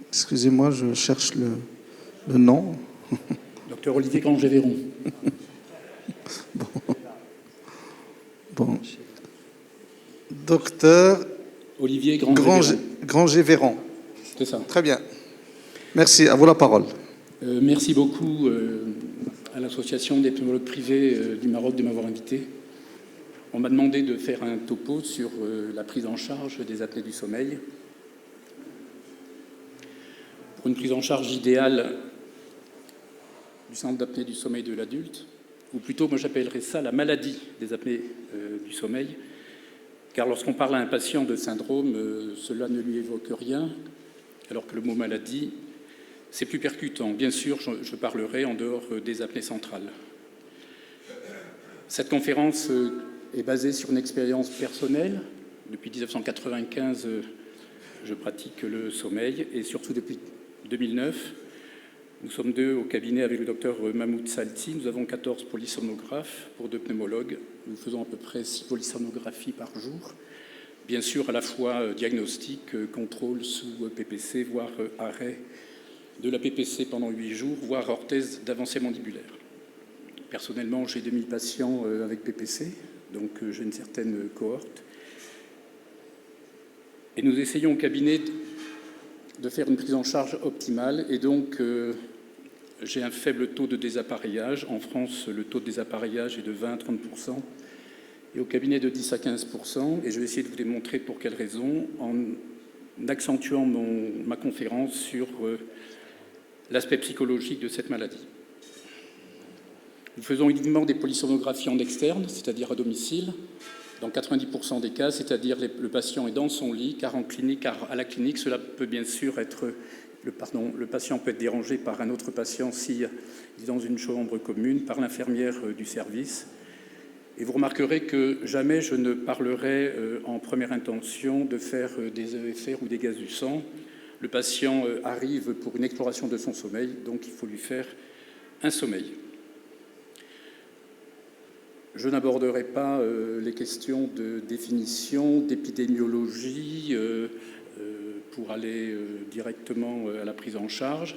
Excusez-moi, je cherche le nom. Docteur Olivier Granger-Véron. Bon. Docteur Olivier Granger-Véron. Granger-Véron. C'est ça. Très bien. Merci. À vous la parole. Merci beaucoup à l'Association des pneumologues privés du Maroc de m'avoir invité. On m'a demandé de faire un topo sur la prise en charge des apnées du sommeil. Pour une prise en charge idéale du centre d'apnée du sommeil de l'adulte, ou plutôt, moi j'appellerais ça la maladie des apnées du sommeil, car lorsqu'on parle à un patient de syndrome, cela ne lui évoque rien, alors que le mot maladie, c'est plus percutant. Bien sûr, je parlerai en dehors des apnées centrales. Cette conférence est basée sur une expérience personnelle. Depuis 1995, je pratique le sommeil, et surtout depuis 2009. Nous sommes deux au cabinet avec le docteur Mahmoud Salti. Nous avons 14 polysomnographes pour 2 pneumologues. Nous faisons à peu près 6 polysomnographies par jour. Bien sûr, à la fois diagnostic, contrôle sous PPC, voire arrêt de la PPC pendant 8 jours, voire orthèse d'avancée mandibulaire. Personnellement, j'ai 2000 patients avec PPC, donc j'ai une certaine cohorte. Et nous essayons au cabinet de faire une prise en charge optimale, et donc j'ai un faible taux de désappareillage. En France, le taux de désappareillage est de 20 à 30%, et au cabinet de 10 à 15%, et je vais essayer de vous démontrer pour quelles raisons, en accentuant ma conférence sur l'aspect psychologique de cette maladie. Nous faisons uniquement des polysomnographies en externe, c'est-à-dire à domicile, dans 90% des cas, c'est-à-dire le patient est dans son lit, car à la clinique, cela peut bien sûr être... Le patient peut être dérangé par un autre patient s'il est dans une chambre commune, par l'infirmière du service. Et vous remarquerez que jamais je ne parlerai en première intention de faire des EFR ou des gaz du sang. Le patient arrive pour une exploration de son sommeil, donc il faut lui faire un sommeil. Je n'aborderai pas les questions de définition, d'épidémiologie, pour aller directement à la prise en charge.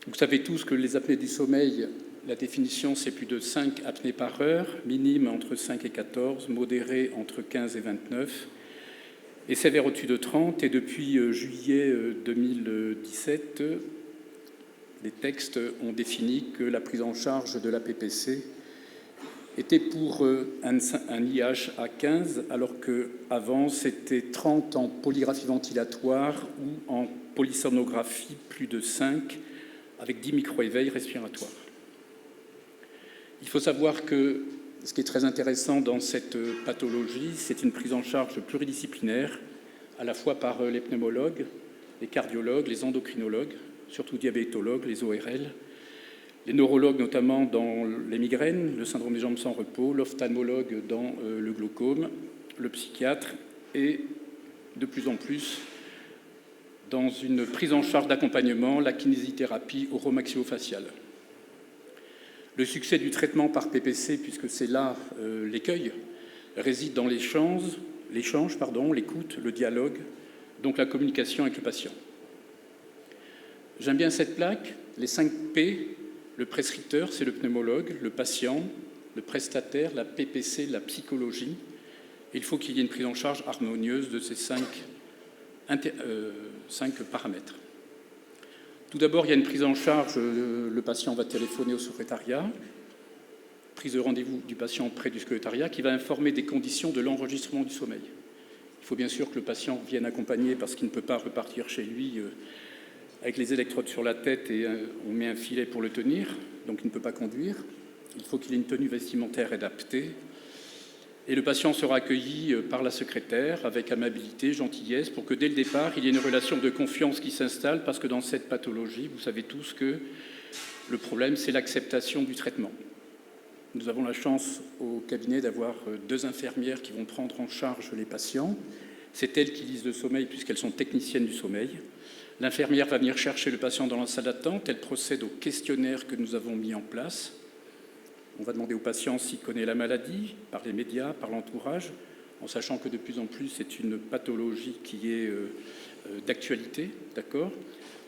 Vous savez tous que les apnées du sommeil, la définition, c'est plus de 5 apnées par heure, minime entre 5 et 14, modérée entre 15 et 29, et sévère au-dessus de 30. Et depuis juillet 2017, les textes ont défini que la prise en charge de la PPC était pour un IH à 15, alors qu'avant, c'était 30 en polygraphie ventilatoire ou en polysomnographie plus de 5, avec 10 micro-éveils respiratoires. Il faut savoir que ce qui est très intéressant dans cette pathologie, c'est une prise en charge pluridisciplinaire, à la fois par les pneumologues, les cardiologues, les endocrinologues, surtout diabétologues, les ORL, les neurologues notamment dans les migraines, le syndrome des jambes sans repos, l'ophtalmologue dans le glaucome, le psychiatre, et de plus en plus dans une prise en charge d'accompagnement, la kinésithérapie oromaxillofaciale. Le succès du traitement par PPC, puisque c'est là l'écueil, réside dans l'échange, l'écoute, le dialogue, donc la communication avec le patient. J'aime bien cette plaque, les 5 P. Le prescripteur, c'est le pneumologue, le patient, le prestataire, la PPC, la psychologie. Il faut qu'il y ait une prise en charge harmonieuse de ces 5 paramètres. Tout d'abord, il y a une prise en charge, le patient va téléphoner au secrétariat, prise de rendez-vous du patient près du secrétariat qui va informer des conditions de l'enregistrement du sommeil. Il faut bien sûr que le patient vienne accompagné parce qu'il ne peut pas repartir chez lui avec les électrodes sur la tête et on met un filet pour le tenir, donc il ne peut pas conduire. Il faut qu'il ait une tenue vestimentaire adaptée. Et le patient sera accueilli par la secrétaire avec amabilité, gentillesse, pour que dès le départ, il y ait une relation de confiance qui s'installe, parce que dans cette pathologie, vous savez tous que le problème, c'est l'acceptation du traitement. Nous avons la chance au cabinet d'avoir 2 infirmières qui vont prendre en charge les patients. C'est elles qui lisent le sommeil puisqu'elles sont techniciennes du sommeil. L'infirmière va venir chercher le patient dans la salle d'attente. Elle procède au questionnaire que nous avons mis en place. On va demander au patient s'il connaît la maladie, par les médias, par l'entourage. en sachant que de plus en plus c'est une pathologie qui est d'actualité, d'accord ?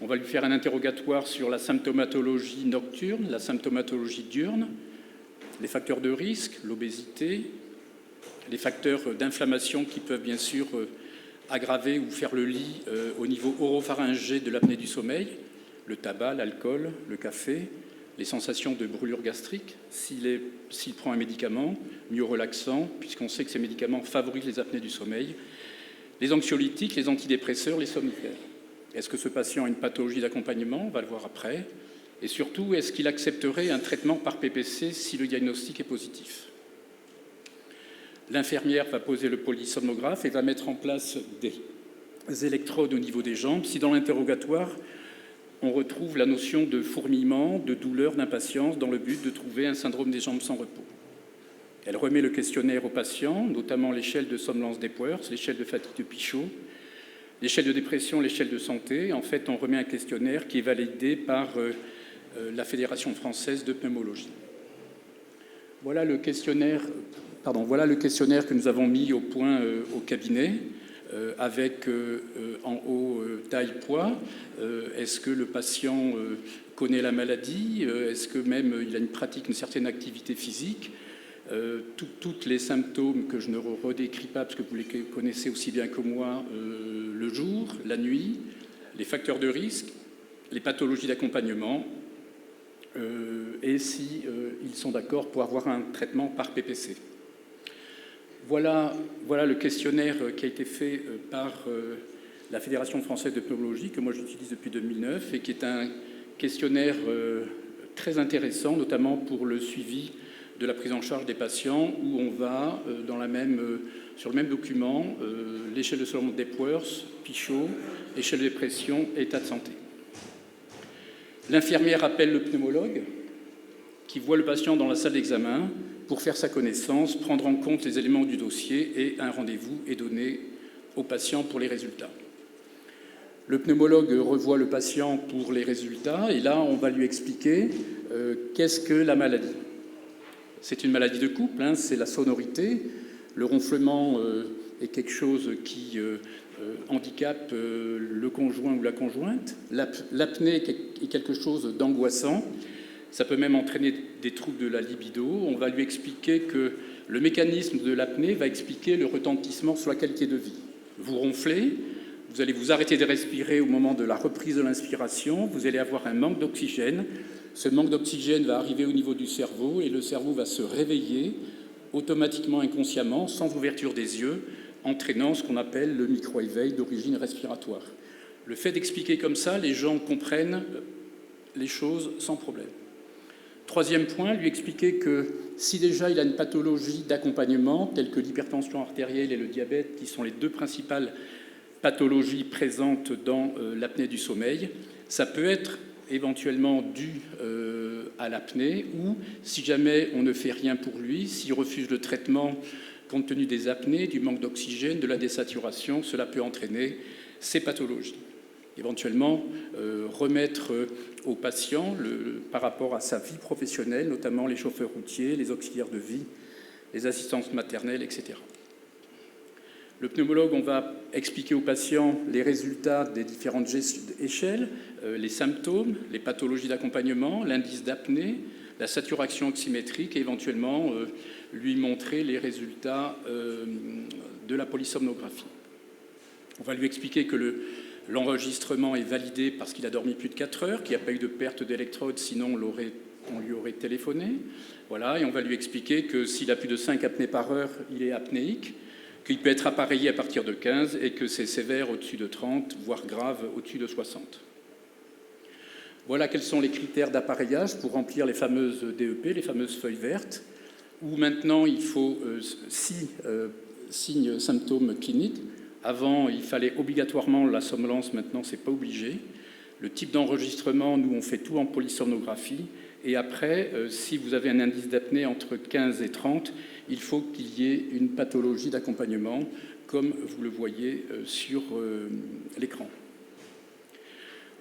On va lui faire un interrogatoire sur la symptomatologie nocturne, la symptomatologie diurne, les facteurs de risque, l'obésité, les facteurs d'inflammation qui peuvent bien sûr aggraver ou faire le lit au niveau oropharyngé de l'apnée du sommeil, le tabac, l'alcool, le café, les sensations de brûlure gastrique, s'il prend un médicament myorelaxant, puisqu'on sait que ces médicaments favorisent les apnées du sommeil, les anxiolytiques, les antidépresseurs, les somnifères. Est-ce que ce patient a une pathologie d'accompagnement ? On va le voir après. Et surtout, est-ce qu'il accepterait un traitement par PPC si le diagnostic est positif ? L'infirmière va poser le polysomnographe et va mettre en place des électrodes au niveau des jambes. Si dans l'interrogatoire, on retrouve la notion de fourmillement, de douleur, d'impatience, dans le but de trouver un syndrome des jambes sans repos. Elle remet le questionnaire au patient, notamment l'échelle de somnolence d'Epworth, l'échelle de fatigue de Pichot, l'échelle de dépression, l'échelle de santé. En fait, on remet un questionnaire qui est validé par la Fédération française de pneumologie. Voilà le questionnaire que nous avons mis au point au cabinet, avec en haut taille, poids. Est-ce que le patient connaît la maladie ? Est-ce que même il a une certaine activité physique ? Tous les symptômes que je ne redécris pas, parce que vous les connaissez aussi bien que moi, le jour, la nuit, les facteurs de risque, les pathologies d'accompagnement, et si ils sont d'accord pour avoir un traitement par PPC. Voilà le questionnaire qui a été fait par la Fédération française de pneumologie, que moi j'utilise depuis 2009, et qui est un questionnaire très intéressant, notamment pour le suivi de la prise en charge des patients, où on va, sur le même document, l'échelle de somnolence d'Epworth, Pichot, échelle de dépression, état de santé. L'infirmière appelle le pneumologue, qui voit le patient dans la salle d'examen pour faire sa connaissance, prendre en compte les éléments du dossier, et un rendez-vous est donné au patient pour les résultats. Le pneumologue revoit le patient pour les résultats, et là, on va lui expliquer qu'est-ce que la maladie. C'est une maladie de couple, c'est la sonorité. Le ronflement est quelque chose qui handicape le conjoint ou la conjointe. L'apnée est quelque chose d'angoissant. Ça peut même entraîner des troubles de la libido. On va lui expliquer que le mécanisme de l'apnée va expliquer le retentissement sur la qualité de vie. Vous ronflez, vous allez vous arrêter de respirer au moment de la reprise de l'inspiration, vous allez avoir un manque d'oxygène. Ce manque d'oxygène va arriver au niveau du cerveau et le cerveau va se réveiller automatiquement, inconsciemment, sans ouverture des yeux, entraînant ce qu'on appelle le micro-éveil d'origine respiratoire. Le fait d'expliquer comme ça, les gens comprennent les choses sans problème. Troisième point, lui expliquer que si déjà il a une pathologie d'accompagnement, telle que l'hypertension artérielle et le diabète, qui sont les deux principales pathologies présentes dans l'apnée du sommeil, ça peut être éventuellement dû à l'apnée, ou si jamais on ne fait rien pour lui, s'il refuse le traitement compte tenu des apnées, du manque d'oxygène, de la désaturation, cela peut entraîner ces pathologies. Éventuellement, remettre au patient par rapport à sa vie professionnelle, notamment les chauffeurs routiers, les auxiliaires de vie, les assistantes maternelles, etc. Le pneumologue, on va expliquer au patient les résultats des différentes échelles, les symptômes, les pathologies d'accompagnement, l'indice d'apnée, la saturation oxymétrique et éventuellement lui montrer les résultats de la polysomnographie. On va lui expliquer que l'enregistrement est validé parce qu'il a dormi plus de 4 heures, qu'il n'y a pas eu de perte d'électrodes, sinon on lui aurait téléphoné. Voilà, et on va lui expliquer que s'il a plus de 5 apnées par heure, il est apnéique, qu'il peut être appareillé à partir de 15 et que c'est sévère au-dessus de 30, voire grave au-dessus de 60. Voilà quels sont les critères d'appareillage pour remplir les fameuses DEP, les fameuses feuilles vertes, où maintenant il faut 6 signes, symptômes cliniques. Avant, il fallait obligatoirement la somnolence, maintenant c'est pas obligé. Le type d'enregistrement, nous on fait tout en polysomnographie. Et après, si vous avez un indice d'apnée entre 15 et 30, il faut qu'il y ait une pathologie d'accompagnement, comme vous le voyez sur l'écran.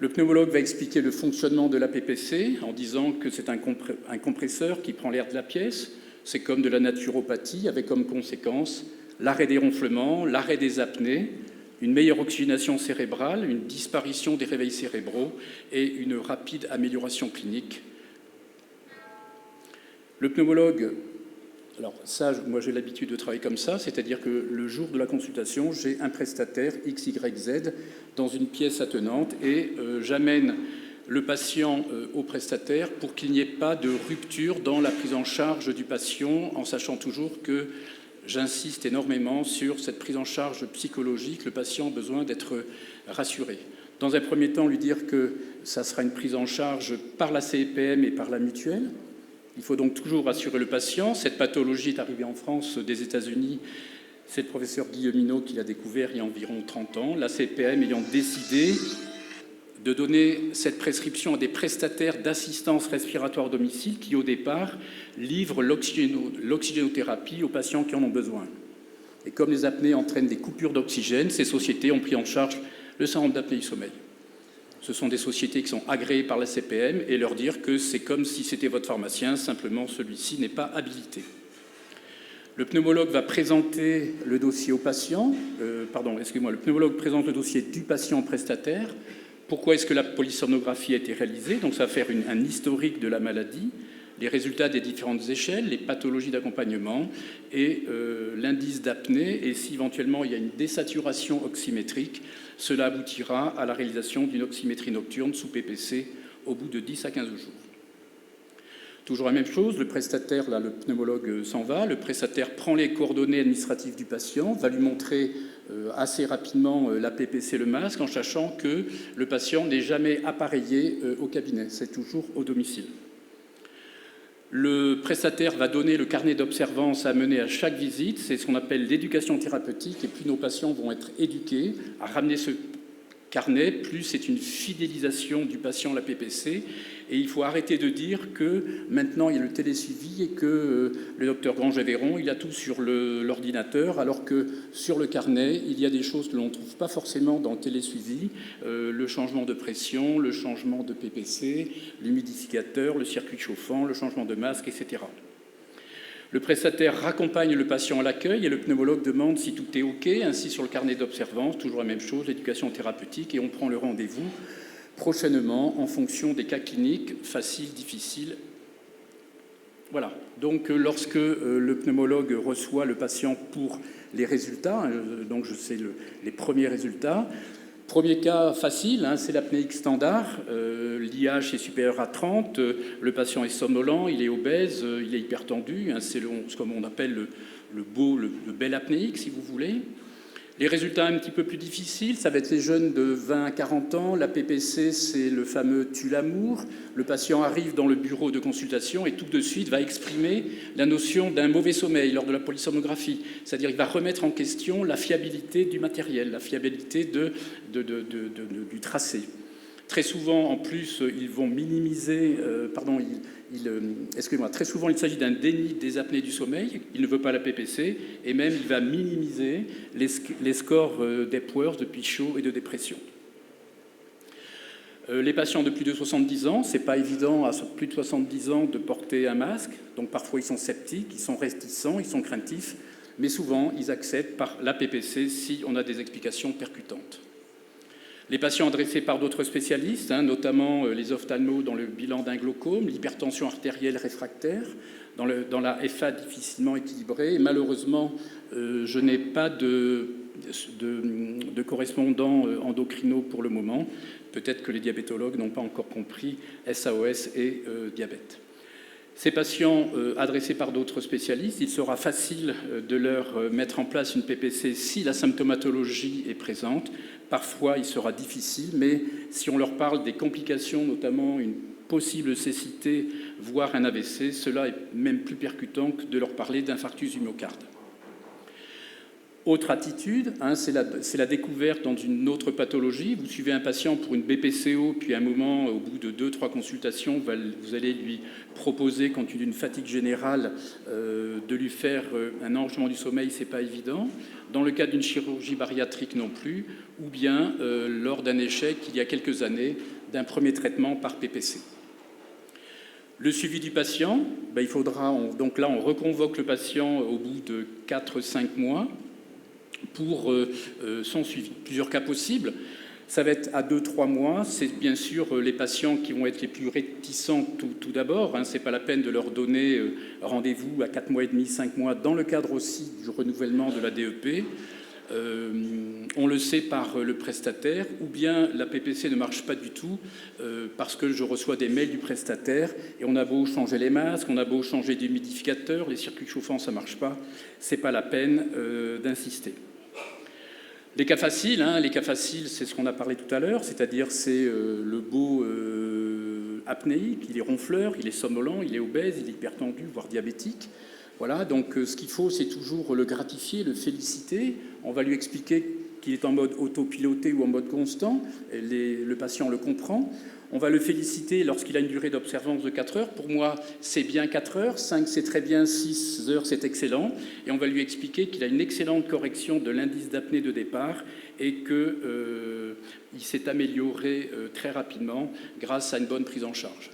Le pneumologue va expliquer le fonctionnement de la PPC en disant que c'est un compresseur qui prend l'air de la pièce. C'est comme de la naturopathie, avec comme conséquence l'arrêt des ronflements, l'arrêt des apnées, une meilleure oxygénation cérébrale, une disparition des réveils cérébraux et une rapide amélioration clinique. Le pneumologue, alors ça, moi j'ai l'habitude de travailler comme ça, c'est-à-dire que le jour de la consultation, j'ai un prestataire XYZ dans une pièce attenante et j'amène le patient au prestataire pour qu'il n'y ait pas de rupture dans la prise en charge du patient, en sachant toujours que j'insiste énormément sur cette prise en charge psychologique. Le patient a besoin d'être rassuré. Dans un premier temps, lui dire que ça sera une prise en charge par la CEPM et par la mutuelle. Il faut donc toujours rassurer le patient. Cette pathologie est arrivée en France des États-Unis. C'est le professeur Guilleminault qui l'a découvert il y a environ 30 ans. La CEPM ayant décidé de donner cette prescription à des prestataires d'assistance respiratoire à domicile qui, au départ, livrent l'oxygénothérapie aux patients qui en ont besoin. Et comme les apnées entraînent des coupures d'oxygène, ces sociétés ont pris en charge le syndrome d'apnée du sommeil. Ce sont des sociétés qui sont agréées par la CPM et leur dire que c'est comme si c'était votre pharmacien, simplement celui-ci n'est pas habilité. Le pneumologue va présenter le dossier au patient, le pneumologue présente le dossier du patient au prestataire. Pourquoi est-ce que la polysomnographie a été réalisée? Donc ça va faire un historique de la maladie, les résultats des différentes échelles, les pathologies d'accompagnement et l'indice d'apnée. Et si éventuellement il y a une désaturation oxymétrique, cela aboutira à la réalisation d'une oxymétrie nocturne sous PPC au bout de 10 à 15 jours. Toujours la même chose, le prestataire, là, le pneumologue s'en va, le prestataire prend les coordonnées administratives du patient, va lui montrer assez rapidement la PPC, le masque, en sachant que le patient n'est jamais appareillé au cabinet, c'est toujours au domicile. Le prestataire va donner le carnet d'observance à mener à chaque visite, c'est ce qu'on appelle l'éducation thérapeutique, et plus nos patients vont être éduqués à ramener ce carnet, plus c'est une fidélisation du patient à la PPC. Et il faut arrêter de dire que maintenant il y a le télésuivi et que le docteur Granger-Véron, il a tout sur l'ordinateur, alors que sur le carnet, il y a des choses que l'on ne trouve pas forcément dans le télésuivi, le changement de pression, le changement de PPC, l'humidificateur, le circuit chauffant, le changement de masque, etc. Le prestataire raccompagne le patient à l'accueil et le pneumologue demande si tout est OK. Ainsi, sur le carnet d'observance, toujours la même chose, l'éducation thérapeutique, et on prend le rendez-vous prochainement en fonction des cas cliniques, faciles, difficiles. Voilà. Donc, lorsque le pneumologue reçoit le patient pour les résultats, donc je sais les premiers résultats. Premier cas facile, c'est l'apnéique standard. L'IH est supérieur à 30, le patient est somnolent, il est obèse, il est hypertendu. C'est ce qu'on appelle le bel apnéique, si vous voulez. Les résultats un petit peu plus difficiles, ça va être les jeunes de 20 à 40 ans. La PPC, c'est le fameux tue-l'amour. Le patient arrive dans le bureau de consultation et tout de suite va exprimer la notion d'un mauvais sommeil lors de la polysomnographie. C'est-à-dire qu'il va remettre en question la fiabilité du matériel, la fiabilité du tracé. Très souvent, en plus, ils vont minimiser... très souvent, il s'agit d'un déni des apnées du sommeil. Il ne veut pas la PPC et même il va minimiser les scores d'Epworth, de Pichot et de dépression. Les patients de plus de 70 ans, c'est pas évident à plus de 70 ans de porter un masque. Donc parfois, ils sont sceptiques, ils sont réticents, ils sont craintifs. Mais souvent, ils acceptent par la PPC si on a des explications percutantes. Les patients adressés par d'autres spécialistes, notamment les ophtalmos dans le bilan d'un glaucome, l'hypertension artérielle réfractaire, dans la FA difficilement équilibrée. Et malheureusement, je n'ai pas de correspondant endocrino pour le moment. Peut-être que les diabétologues n'ont pas encore compris SAOS et diabète. Ces patients adressés par d'autres spécialistes, il sera facile de leur mettre en place une PPC si la symptomatologie est présente. Parfois, il sera difficile, mais si on leur parle des complications, notamment une possible cécité, voire un AVC, cela est même plus percutant que de leur parler d'infarctus du myocarde. Autre attitude, c'est la découverte dans une autre pathologie. Vous suivez un patient pour une BPCO, puis à un moment, au bout de 2-3 consultations, vous allez lui proposer, compte tenu d'une fatigue générale, de lui faire un enregistrement du sommeil, ce n'est pas évident. Dans le cas d'une chirurgie bariatrique non plus, ou bien lors d'un échec, il y a quelques années, d'un premier traitement par PPC. Le suivi du patient, il faudra... Donc là, on reconvoque le patient au bout de 4-5 mois. pour son suivi. Plusieurs cas possibles. Ça va être à 2-3 mois. C'est bien sûr les patients qui vont être les plus réticents tout d'abord. Ce n'est pas la peine de leur donner rendez-vous à 4 mois et demi, 5 mois, dans le cadre aussi du renouvellement de la DEP. On le sait par le prestataire, ou bien la PPC ne marche pas du tout parce que je reçois des mails du prestataire et on a beau changer les masques, on a beau changer d'humidificateur, les circuits chauffants, ça ne marche pas. Ce n'est pas la peine d'insister. Les cas faciles, c'est ce qu'on a parlé tout à l'heure, c'est-à-dire c'est le beau apnéique, il est ronfleur, il est somnolent, il est obèse, il est hypertendu, voire diabétique. Voilà, donc ce qu'il faut, c'est toujours le gratifier, le féliciter. On va lui expliquer qu'il est en mode autopiloté ou en mode constant. Le patient le comprend. On va le féliciter lorsqu'il a une durée d'observance de 4 heures. Pour moi, c'est bien 4 heures. 5, c'est très bien. 6 heures, c'est excellent. Et on va lui expliquer qu'il a une excellente correction de l'indice d'apnée de départ et qu'il s'est amélioré très rapidement grâce à une bonne prise en charge.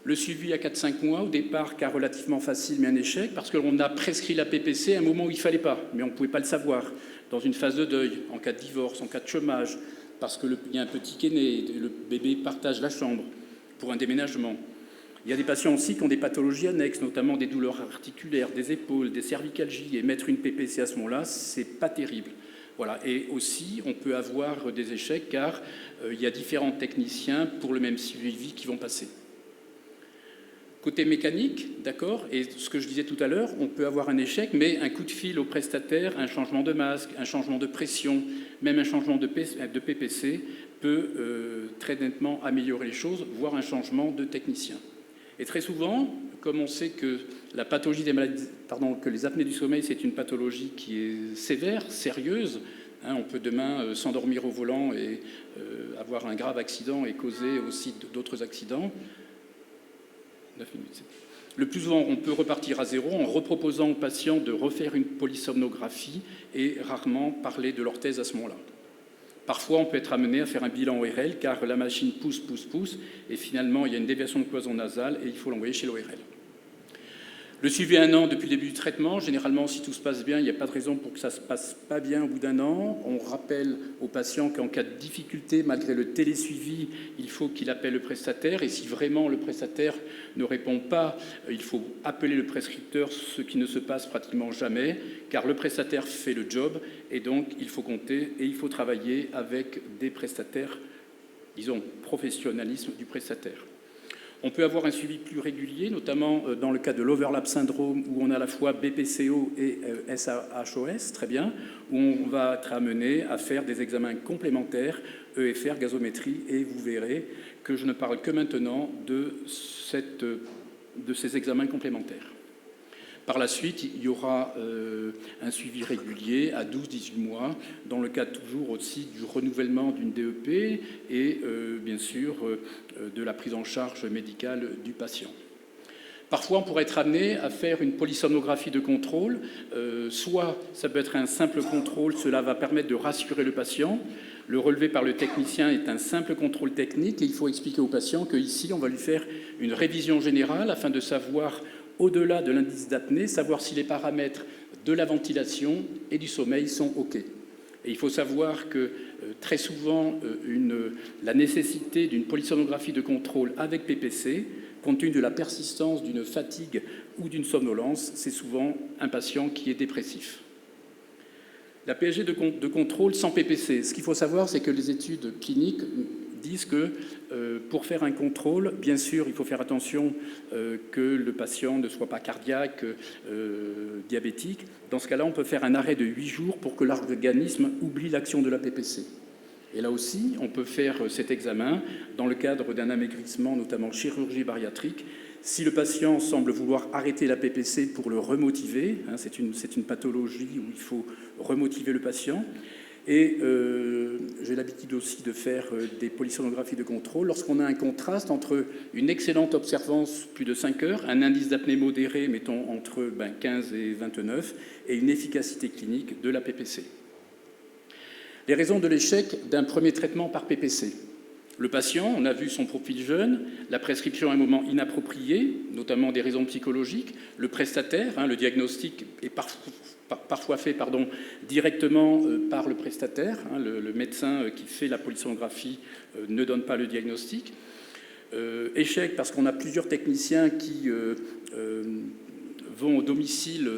Le suivi à 4-5 mois, au départ, cas relativement facile, mais un échec, parce qu'on a prescrit la PPC à un moment où il ne fallait pas, mais on ne pouvait pas le savoir. Dans une phase de deuil, en cas de divorce, en cas de chômage, parce qu'il y a un petit qui est né, le bébé partage la chambre pour un déménagement. Il y a des patients aussi qui ont des pathologies annexes, notamment des douleurs articulaires, des épaules, des cervicalgies, et mettre une PPC à ce moment-là, c'est pas terrible. Voilà. Et aussi, on peut avoir des échecs, car il y a différents techniciens pour le même suivi qui vont passer. Côté mécanique, d'accord, et ce que je disais tout à l'heure, on peut avoir un échec, mais un coup de fil au prestataire, un changement de masque, un changement de pression, même un changement de PPC peut très nettement améliorer les choses, voire un changement de technicien. Et très souvent, comme on sait que la pathologie des maladies, que les apnées du sommeil, c'est une pathologie qui est sévère, sérieuse, on peut demain s'endormir au volant et avoir un grave accident et causer aussi d'autres accidents. 9 minutes. Le plus souvent, on peut repartir à zéro en reproposant aux patients de refaire une polysomnographie et rarement parler de l'orthèse à ce moment-là. Parfois, on peut être amené à faire un bilan ORL car la machine pousse et finalement, il y a une déviation de cloison nasale et il faut l'envoyer chez l'ORL. Le suivi 1 an depuis le début du traitement, généralement, si tout se passe bien, il n'y a pas de raison pour que ça ne se passe pas bien au bout d'1 an. On rappelle aux patients qu'en cas de difficulté, malgré le télésuivi, il faut qu'il appelle le prestataire. Et si vraiment le prestataire ne répond pas, il faut appeler le prescripteur, ce qui ne se passe pratiquement jamais, car le prestataire fait le job. Et donc, il faut compter et il faut travailler avec des prestataires, disons, professionnalisme du prestataire. On peut avoir un suivi plus régulier, notamment dans le cas de l'overlap syndrome, où on a à la fois BPCO et SAHOS, très bien, où on va être amené à faire des examens complémentaires, EFR, gazométrie, et vous verrez que je ne parle que maintenant de ces examens complémentaires. Par la suite, il y aura un suivi régulier à 12-18 mois, dans le cadre toujours aussi du renouvellement d'une DEP et bien sûr de la prise en charge médicale du patient. Parfois, on pourrait être amené à faire une polysomnographie de contrôle. Soit ça peut être un simple contrôle, cela va permettre de rassurer le patient. Le relevé par le technicien est un simple contrôle technique et il faut expliquer au patient qu'ici, on va lui faire une révision générale afin de savoir, au-delà de l'indice d'apnée, savoir si les paramètres de la ventilation et du sommeil sont OK. Et il faut savoir que très souvent, la nécessité d'une polysomnographie de contrôle avec PPC, compte tenu de la persistance d'une fatigue ou d'une somnolence, c'est souvent un patient qui est dépressif. La PSG de contrôle sans PPC, ce qu'il faut savoir, c'est que les études cliniques disent que pour faire un contrôle, bien sûr, il faut faire attention que le patient ne soit pas cardiaque, diabétique. Dans ce cas-là, on peut faire un arrêt de 8 jours pour que l'organisme oublie l'action de la PPC. Et là aussi, on peut faire cet examen dans le cadre d'un amaigrissement, notamment chirurgie bariatrique. Si le patient semble vouloir arrêter la PPC pour le remotiver, c'est une pathologie où il faut remotiver le patient. Et j'ai l'habitude aussi de faire des polysomnographies de contrôle lorsqu'on a un contraste entre une excellente observance, plus de 5 heures, un indice d'apnée modéré, mettons entre 15 et 29, et une efficacité clinique de la PPC. Les raisons de l'échec d'un premier traitement par PPC. Le patient, on a vu son profil jeune, la prescription à un moment inapproprié, notamment des raisons psychologiques, le prestataire, le diagnostic est parfois fait directement par le prestataire, le médecin qui fait la polysomnographie ne donne pas le diagnostic. Échec parce qu'on a plusieurs techniciens qui vont au domicile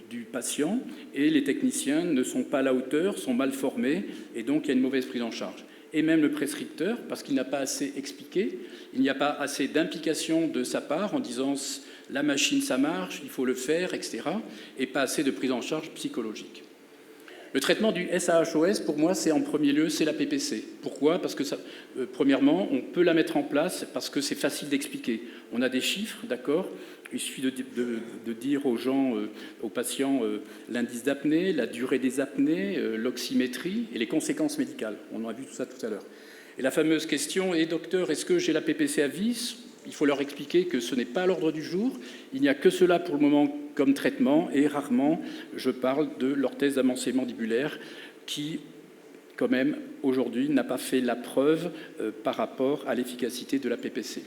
du patient et les techniciens ne sont pas à la hauteur, sont mal formés et donc il y a une mauvaise prise en charge. Et même le prescripteur, parce qu'il n'a pas assez expliqué, il n'y a pas assez d'implication de sa part en disant « la machine ça marche, il faut le faire, etc. » et pas assez de prise en charge psychologique. Le traitement du SAHOS, pour moi, c'est en premier lieu, c'est la PPC. Pourquoi ? Parce que, premièrement, on peut la mettre en place parce que c'est facile d'expliquer. On a des chiffres, d'accord ? Il suffit de dire aux gens, aux patients, l'indice d'apnée, la durée des apnées, l'oxymétrie et les conséquences médicales. On a vu tout ça tout à l'heure. Et la fameuse question est, docteur, est-ce que j'ai la PPC à vis ? Il faut leur expliquer que ce n'est pas à l'ordre du jour. Il n'y a que cela pour le moment comme traitement et rarement, je parle de l'orthèse d'avancée mandibulaire qui, quand même, aujourd'hui, n'a pas fait la preuve par rapport à l'efficacité de la PPC.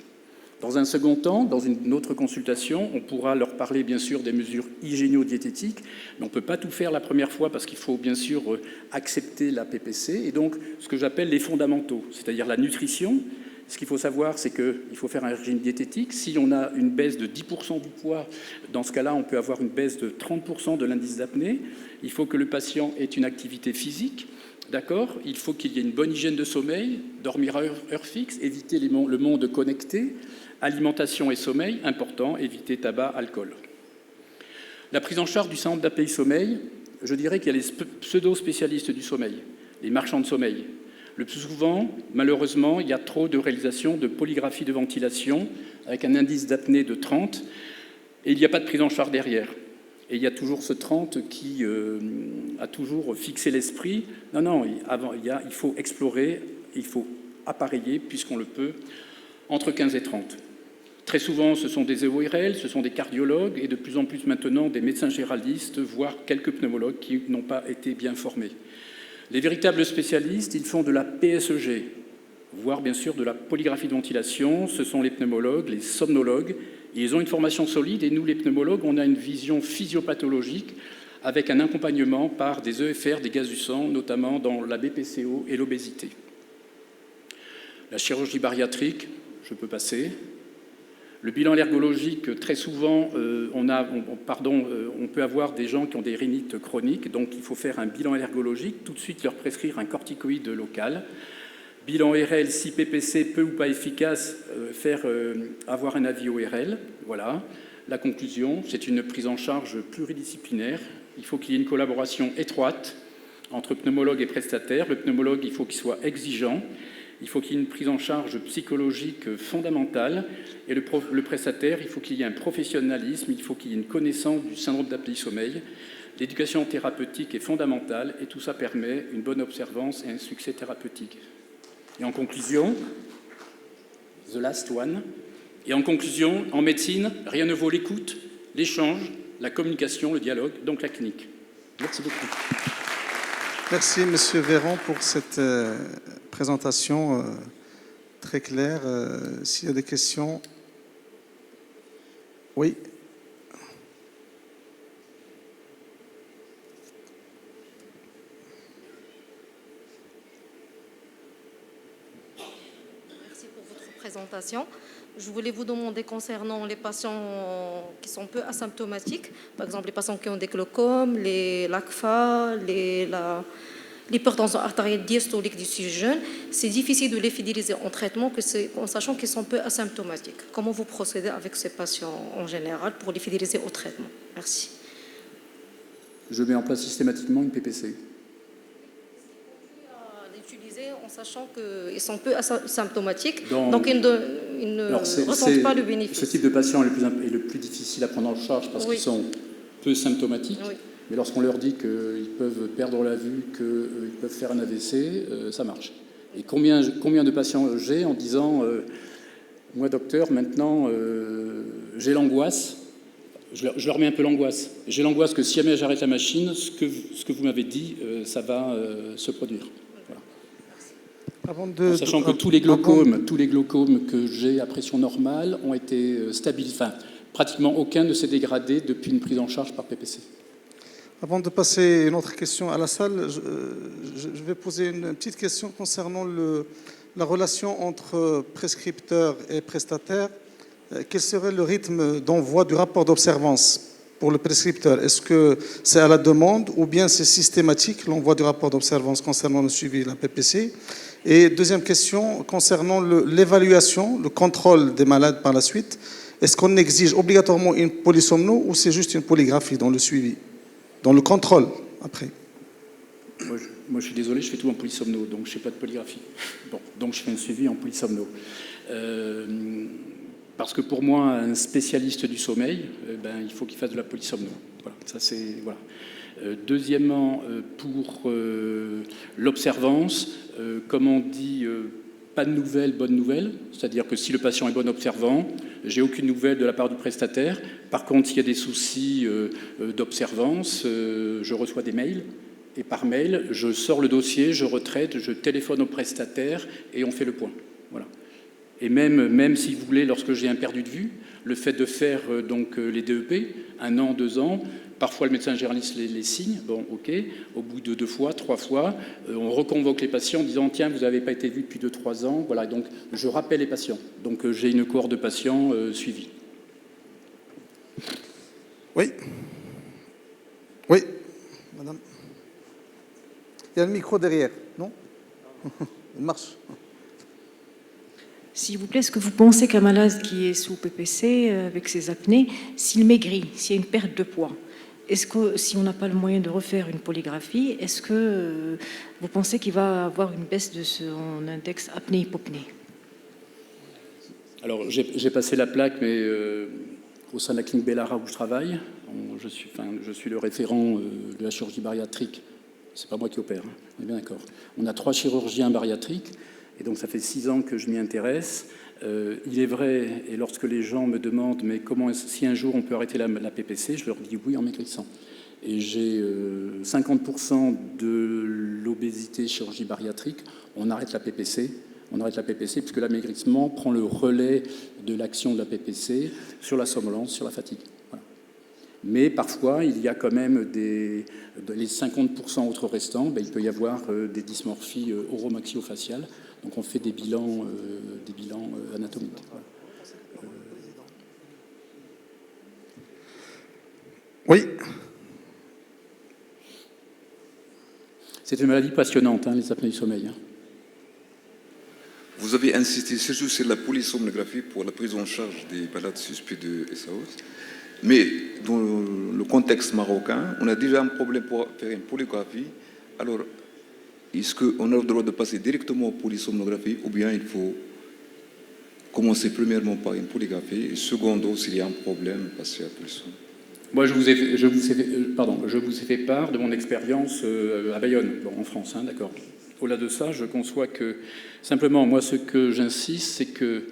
Dans un second temps, dans une autre consultation, on pourra leur parler bien sûr des mesures hygiéno-diététiques, mais on ne peut pas tout faire la première fois parce qu'il faut bien sûr accepter la PPC, et donc ce que j'appelle les fondamentaux, c'est-à-dire la nutrition. Ce qu'il faut savoir, c'est qu'il faut faire un régime diététique. Si on a une baisse de 10% du poids, dans ce cas-là, on peut avoir une baisse de 30% de l'indice d'apnée. Il faut que le patient ait une activité physique. D'accord ? Il faut qu'il y ait une bonne hygiène de sommeil, dormir à heure fixe, éviter le monde connecté, alimentation et sommeil, important, éviter tabac, alcool. La prise en charge du syndrome d'apnée-sommeil, je dirais qu'il y a les pseudo-spécialistes du sommeil, les marchands de sommeil. Le plus souvent, malheureusement, il y a trop de réalisations de polygraphie de ventilation avec un indice d'apnée de 30 et il n'y a pas de prise en charge derrière. Et il y a toujours ce 30 qui a toujours fixé l'esprit. Non, il faut explorer, il faut appareiller, puisqu'on le peut, entre 15 et 30. Très souvent, ce sont des EORL, ce sont des cardiologues et de plus en plus maintenant des médecins généralistes, voire quelques pneumologues qui n'ont pas été bien formés. Les véritables spécialistes, ils font de la PSEG, voire bien sûr de la polygraphie de ventilation. Ce sont les pneumologues, les somnologues. Ils ont une formation solide et nous, les pneumologues, on a une vision physiopathologique avec un accompagnement par des EFR, des gaz du sang, notamment dans la BPCO et l'obésité. La chirurgie bariatrique, je peux passer. Le bilan allergologique, très souvent, on peut avoir des gens qui ont des rhinites chroniques, donc il faut faire un bilan allergologique, tout de suite leur prescrire un corticoïde local. Bilan ORL, si PPC peu ou pas efficace, avoir un avis ORL. Voilà. La conclusion, c'est une prise en charge pluridisciplinaire. Il faut qu'il y ait une collaboration étroite entre pneumologue et prestataire. Le pneumologue, il faut qu'il soit exigeant. Il faut qu'il y ait une prise en charge psychologique fondamentale. Et le prestataire, il faut qu'il y ait un professionnalisme, il faut qu'il y ait une connaissance du syndrome d'apnée-sommeil. L'éducation thérapeutique est fondamentale et tout ça permet une bonne observance et un succès thérapeutique. Et en conclusion, the last one, et en conclusion, en médecine, rien ne vaut l'écoute, l'échange, la communication, le dialogue, donc la clinique. Merci beaucoup. Merci, M. Véran, pour cette présentation très claire. S'il y a des questions. Oui. Merci pour votre présentation. Je voulais vous demander concernant les patients qui sont peu asymptomatiques, par exemple les patients qui ont des glaucomes, l'ACFA, l'hypertension artérielle diastolique du sujet jeune, c'est difficile de les fidéliser en traitement en sachant qu'ils sont peu asymptomatiques. Comment vous procédez avec ces patients en général pour les fidéliser au traitement? Merci. Je mets en place systématiquement une PPC. En sachant qu'ils sont peu asymptomatiques, donc ils ne ressentent pas le bénéfice. Ce type de patient est le plus difficile à prendre en charge parce qu'ils sont peu symptomatiques. Oui. Mais lorsqu'on leur dit qu'ils peuvent perdre la vue, qu'ils peuvent faire un AVC, ça marche. Et combien de patients j'ai en disant moi, docteur, maintenant, j'ai l'angoisse. Je leur mets un peu l'angoisse. J'ai l'angoisse que si jamais j'arrête la machine, ce que vous m'avez dit, ça va se produire. Voilà. Sachant que tous les glaucomes que j'ai à pression normale ont été stabilisés. Enfin, pratiquement aucun ne s'est dégradé depuis une prise en charge par PPC. Avant de passer une autre question à la salle, je vais poser une petite question concernant la relation entre prescripteur et prestataire. Quel serait le rythme d'envoi du rapport d'observance pour le prescripteur? Est-ce que c'est à la demande ou bien c'est systématique l'envoi du rapport d'observance concernant le suivi de la PPC? Et deuxième question, concernant l'évaluation, le contrôle des malades par la suite, est-ce qu'on exige obligatoirement une polysomno ou c'est juste une polygraphie dans le suivi, dans le contrôle après? Moi, je suis désolé, je fais tout en polysomno, donc je ne fais pas de polygraphie. Bon, donc je fais un suivi en polysomno. Parce que pour moi, un spécialiste du sommeil, il faut qu'il fasse de la polysomno. Voilà, ça c'est voilà. Deuxièmement, pour l'observance, comme on dit, pas de nouvelles, bonne nouvelle. C'est-à-dire que si le patient est bon observant, j'ai aucune nouvelle de la part du prestataire. Par contre, s'il y a des soucis d'observance, je reçois des mails. Et par mail, je sors le dossier, je retraite, je téléphone au prestataire et on fait le point. Voilà. Et même si vous voulez, lorsque j'ai un perdu de vue, le fait de faire donc les DEP, 1 an, 2 ans, parfois le médecin généraliste les signe, bon ok, au bout de 2 fois, 3 fois, on reconvoque les patients en disant tiens, vous n'avez pas été vu depuis 2-3 ans, voilà, donc je rappelle les patients. Donc j'ai une cohorte de patients suivis. Oui. Oui, madame. Il y a le micro derrière, non? Il marche. S'il vous plaît, est-ce que vous pensez qu'un malade qui est sous PPC, avec ses apnées, s'il maigrit, s'il y a une perte de poids, est-ce que si on n'a pas le moyen de refaire une polygraphie, est-ce que vous pensez qu'il va avoir une baisse de son index apnée-hypopnée? Alors j'ai passé la plaque, mais au sein de la clinique Bellara où je travaille, je suis le référent de la chirurgie bariatrique. C'est pas moi qui opère, hein. On est bien d'accord. On a 3 chirurgiens bariatriques. Et donc ça fait 6 ans que je m'y intéresse. Il est vrai, et lorsque les gens me demandent mais si un jour on peut arrêter la PPC, je leur dis oui en maigrissant. Et j'ai 50% de l'obésité chirurgie bariatrique, on arrête la PPC. On arrête la PPC puisque l'amaigrissement prend le relais de l'action de la PPC sur la somnolence, sur la fatigue. Voilà. Mais parfois, il y a quand même les 50% autres restants, il peut y avoir des dysmorphies oromaxillofaciales. Donc on fait des bilans anatomiques. Voilà. Oui. C'est une maladie passionnante, hein, les apnées du sommeil. Hein. Vous avez insisté surtout sur la polysomnographie pour la prise en charge des malades suspects de SAOS. Mais dans le contexte marocain, on a déjà un problème pour faire une polygraphie. Alors, est-ce qu'on a le droit de passer directement aux polysomnographies ou bien il faut commencer premièrement par une polygraphie et secondo, s'il y a un problème, passer à la polysomnographie? Moi, je vous ai fait part de mon expérience à Bayonne, en France, hein, d'accord. Au-delà de ça, je conçois que, simplement, moi, ce que j'insiste, c'est que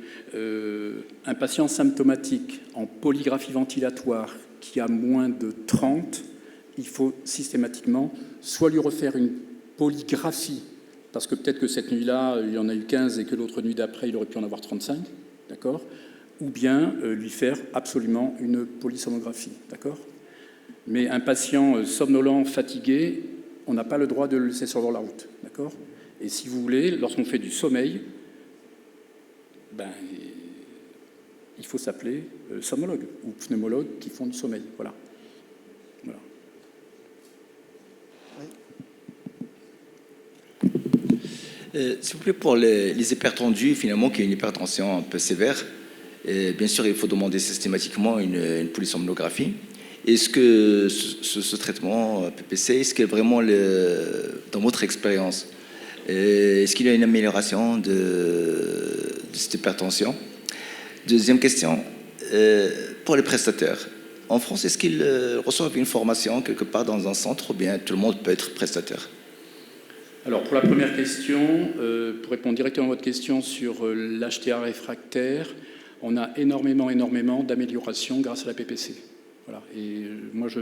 un patient symptomatique en polygraphie ventilatoire qui a moins de 30, il faut systématiquement soit lui refaire une polygraphie, parce que peut-être que cette nuit-là, il y en a eu 15 et que l'autre nuit d'après, il aurait pu en avoir 35, d'accord ? Ou bien lui faire absolument une polysomnographie, d'accord ? Mais un patient somnolent, fatigué, on n'a pas le droit de le laisser sur la route, d'accord ? Et si vous voulez, lorsqu'on fait du sommeil, il faut s'appeler somnologue ou pneumologue qui font du sommeil, voilà. S'il vous plaît, pour les hypertendus, finalement, qui est une hypertension un peu sévère, bien sûr, il faut demander systématiquement une polysomnographie. Est-ce que ce traitement PPC, est-ce que vraiment, dans votre expérience, est-ce qu'il y a une amélioration de cette hypertension? Deuxième question, pour les prestataires, en France, est-ce qu'ils reçoivent une formation quelque part dans un centre ou bien tout le monde peut être prestataire? Alors, pour la première question, pour répondre directement à votre question sur l'HTA réfractaire, on a énormément d'améliorations grâce à la PPC. Voilà. Et moi, je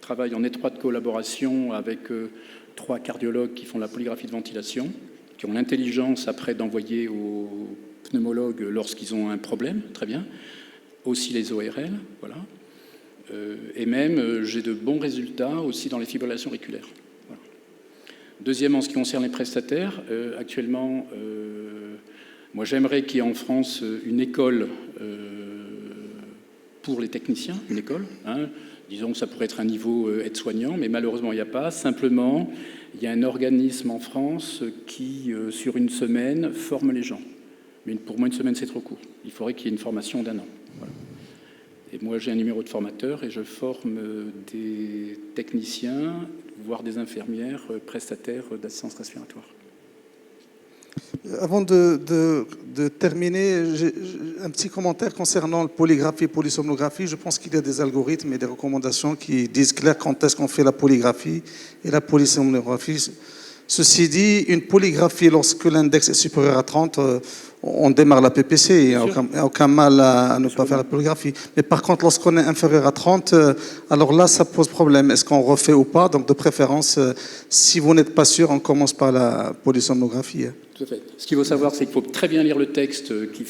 travaille en étroite collaboration avec 3 cardiologues qui font la polygraphie de ventilation. qui ont l'intelligence après d'envoyer aux pneumologues lorsqu'ils ont un problème, très bien. Aussi les ORL, voilà. Et même, j'ai de bons résultats aussi dans les fibrillations auriculaires. Voilà. Deuxième, en ce qui concerne les prestataires, actuellement, moi j'aimerais qu'il y ait en France une école pour les techniciens, une école. Hein. Disons que ça pourrait être un niveau aide-soignant, mais malheureusement il n'y a pas. Simplement, il y a un organisme en France qui, sur une semaine, forme les gens. Mais pour moi, une semaine, c'est trop court. Il faudrait qu'il y ait une formation d'1 an. Voilà. Et moi, j'ai un numéro de formateur et je forme des techniciens, voire des infirmières prestataires d'assistance respiratoire. Avant de terminer, j'ai un petit commentaire concernant la polygraphie et polysomnographie. Je pense qu'il y a des algorithmes et des recommandations qui disent clair quand est-ce qu'on fait la polygraphie et la polysomnographie. Ceci dit, une polygraphie, lorsque l'index est supérieur à 30, on démarre la PPC. Il n'y a aucun mal à ne pas faire la polygraphie. Mais par contre, lorsqu'on est inférieur à 30, alors là, ça pose problème. Est-ce qu'on refait ou pas? Donc, de préférence, si vous n'êtes pas sûr, on commence par la polysomnographie. Tout à fait. Ce qu'il faut savoir, c'est qu'il faut très bien lire le texte qui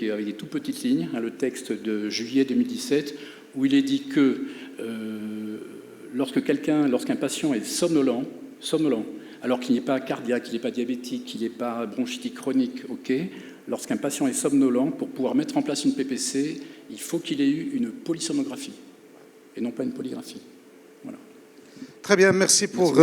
est avec des tout petites lignes, hein, le texte de juillet 2017, où il est dit que lorsqu'un patient est somnolent, alors qu'il n'est pas cardiaque, qu'il n'est pas diabétique, qu'il n'est pas bronchitique chronique, ok. Lorsqu'un patient est somnolent, pour pouvoir mettre en place une PPC, il faut qu'il ait eu une polysomnographie et non pas une polygraphie. Voilà. Très bien, merci pour...